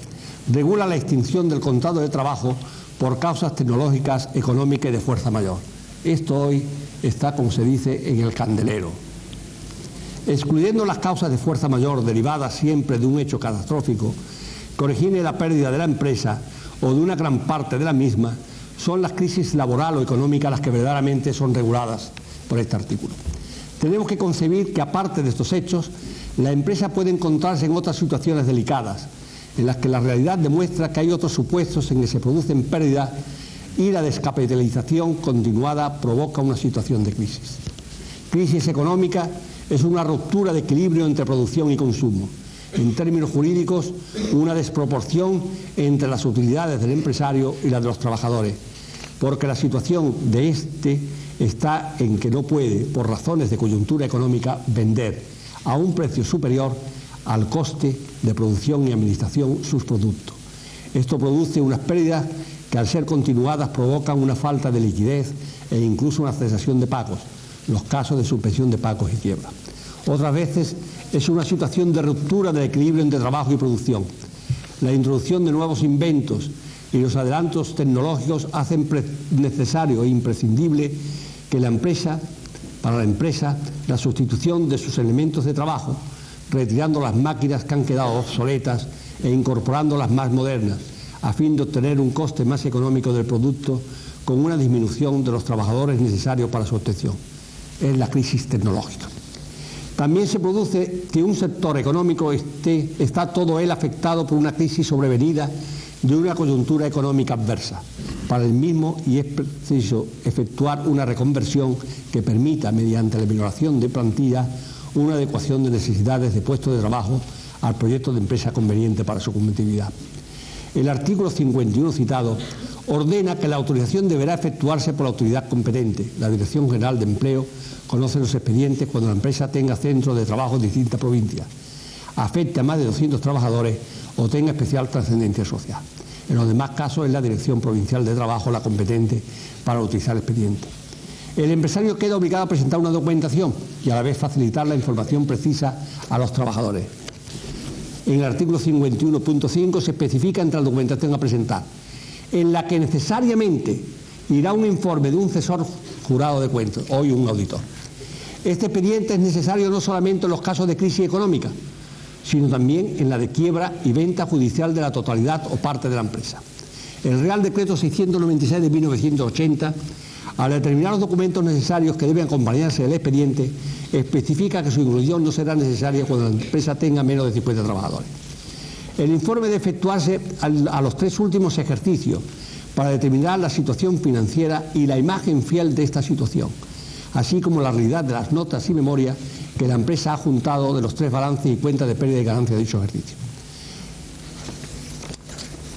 regula la extinción del contrato de trabajo por causas tecnológicas, económicas y de fuerza mayor. Esto hoy está, como se dice, en el candelero. Excluyendo las causas de fuerza mayor derivadas siempre de un hecho catastrófico que origine la pérdida de la empresa o de una gran parte de la misma, son las crisis laboral o económica las que verdaderamente son reguladas por este artículo. Tenemos que concebir que, aparte de estos hechos, la empresa puede encontrarse en otras situaciones delicadas, en las que la realidad demuestra que hay otros supuestos en que se producen pérdidas y la descapitalización continuada provoca una situación de crisis. Crisis económica es una ruptura de equilibrio entre producción y consumo. En términos jurídicos, una desproporción entre las utilidades del empresario y las de los trabajadores, porque la situación de este está en que no puede, por razones de coyuntura económica, vender a un precio superior al coste de producción y administración sus productos. Esto produce unas pérdidas que, al ser continuadas, provocan una falta de liquidez e incluso una cesación de pagos, los casos de suspensión de pagos y quiebra. Otras veces es una situación de ruptura del equilibrio entre trabajo y producción. La introducción de nuevos inventos y los adelantos tecnológicos hacen necesario e imprescindible que para la empresa, la sustitución de sus elementos de trabajo, retirando las máquinas que han quedado obsoletas e incorporando las más modernas, a fin de obtener un coste más económico del producto con una disminución de los trabajadores necesarios para su obtención. Es la crisis tecnológica. También se produce que un sector económico está todo él afectado por una crisis sobrevenida de una coyuntura económica adversa para el mismo, y es preciso efectuar una reconversión que permita, mediante la minoración de plantilla, una adecuación de necesidades de puestos de trabajo al proyecto de empresa conveniente para su competitividad. El artículo 51 citado ordena que la autorización deberá efectuarse por la autoridad competente. La Dirección General de Empleo conoce los expedientes cuando la empresa tenga centros de trabajo en distintas provincias, afecte a más de 200 trabajadores o tenga especial trascendencia social. En los demás casos es la Dirección Provincial de Trabajo la competente para utilizar el expediente. El empresario queda obligado a presentar una documentación y a la vez facilitar la información precisa a los trabajadores. En el artículo 51.5 se especifica entre la documentación a presentar, en la que necesariamente irá un informe de un asesor jurado de cuentas, hoy un auditor. Este expediente es necesario no solamente en los casos de crisis económica, sino también en la de quiebra y venta judicial de la totalidad o parte de la empresa. El Real Decreto 696 de 1980, al determinar los documentos necesarios que deben acompañarse del expediente, especifica que su inclusión no será necesaria cuando la empresa tenga menos de 50 trabajadores. El informe debe efectuarse a los 3 últimos ejercicios para determinar la situación financiera y la imagen fiel de esta situación, así como la realidad de las notas y memorias que la empresa ha juntado de los 3 balances y cuentas de pérdida y ganancia de dicho ejercicio.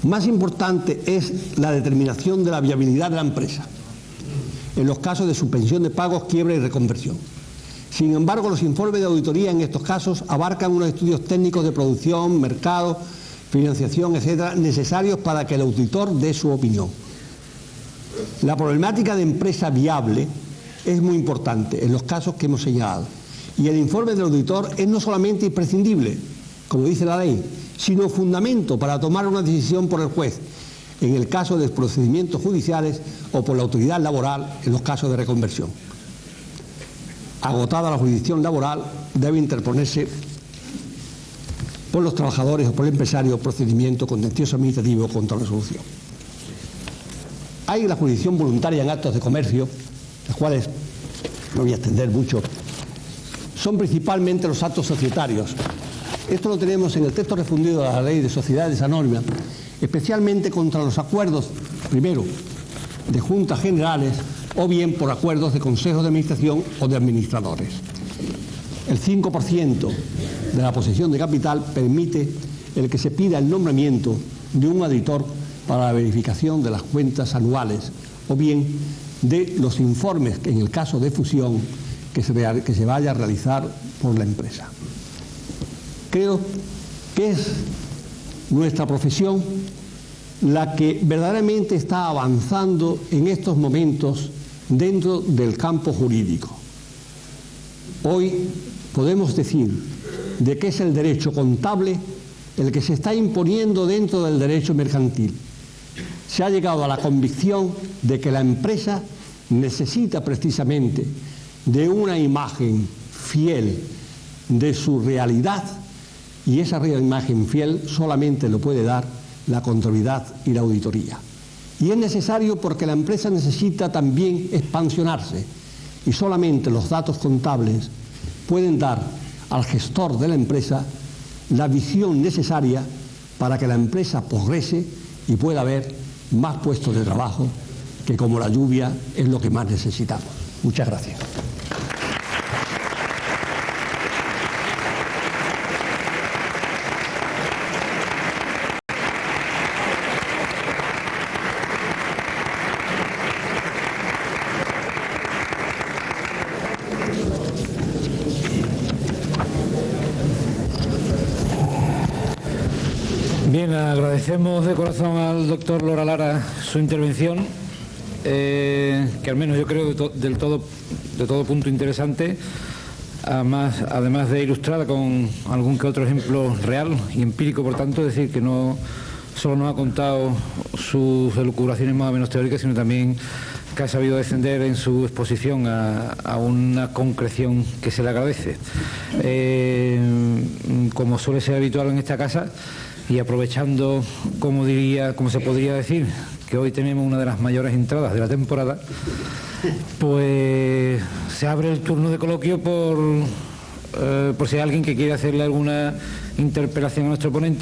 Más importante es la determinación de la viabilidad de la empresa en los casos de suspensión de pagos, quiebra y reconversión. Sin embargo, los informes de auditoría en estos casos abarcan unos estudios técnicos de producción, mercado, financiación, etcétera, necesarios para que el auditor dé su opinión. La problemática de empresa viable es muy importante en los casos que hemos señalado, y el informe del auditor es no solamente imprescindible, como dice la ley, sino fundamento para tomar una decisión por el juez en el caso de procedimientos judiciales o por la autoridad laboral en los casos de reconversión. Agotada la jurisdicción laboral, debe interponerse por los trabajadores o por el empresario procedimiento contencioso administrativo contra resolución. Hay la jurisdicción voluntaria en actos de comercio, las cuales no voy a extender mucho, son principalmente los actos societarios. Esto lo tenemos en el texto refundido de la Ley de Sociedades Anónimas, especialmente contra los acuerdos, primero, de juntas generales o bien por acuerdos de consejos de administración o de administradores. El 5% de la posesión de capital permite el que se pida el nombramiento de un auditor para la verificación de las cuentas anuales o bien de los informes, en el caso de fusión, que se vaya a realizar por la empresa. Creo que es nuestra profesión la que verdaderamente está avanzando en estos momentos dentro del campo jurídico. Hoy podemos decir de que es el derecho contable el que se está imponiendo dentro del derecho mercantil. Se ha llegado a la convicción de que la empresa necesita precisamente de una imagen fiel de su realidad, y esa imagen fiel solamente lo puede dar la contabilidad y la auditoría. Y es necesario porque la empresa necesita también expansionarse, y solamente los datos contables pueden dar al gestor de la empresa la visión necesaria para que la empresa progrese y pueda haber más puestos de trabajo, que como la lluvia es lo que más necesitamos. Muchas gracias. Bien, agradecemos de corazón al doctor Lora Lara su intervención, que al menos yo creo de todo punto interesante, además de ilustrada con algún que otro ejemplo real y empírico, por tanto, es decir, que no solo nos ha contado sus elucubraciones más o menos teóricas, sino también que ha sabido descender en su exposición a una concreción que se le agradece. Como suele ser habitual en esta casa, y aprovechando, como se podría decir, que hoy tenemos una de las mayores entradas de la temporada, pues se abre el turno de coloquio por si hay alguien que quiere hacerle alguna interpelación a nuestro ponente.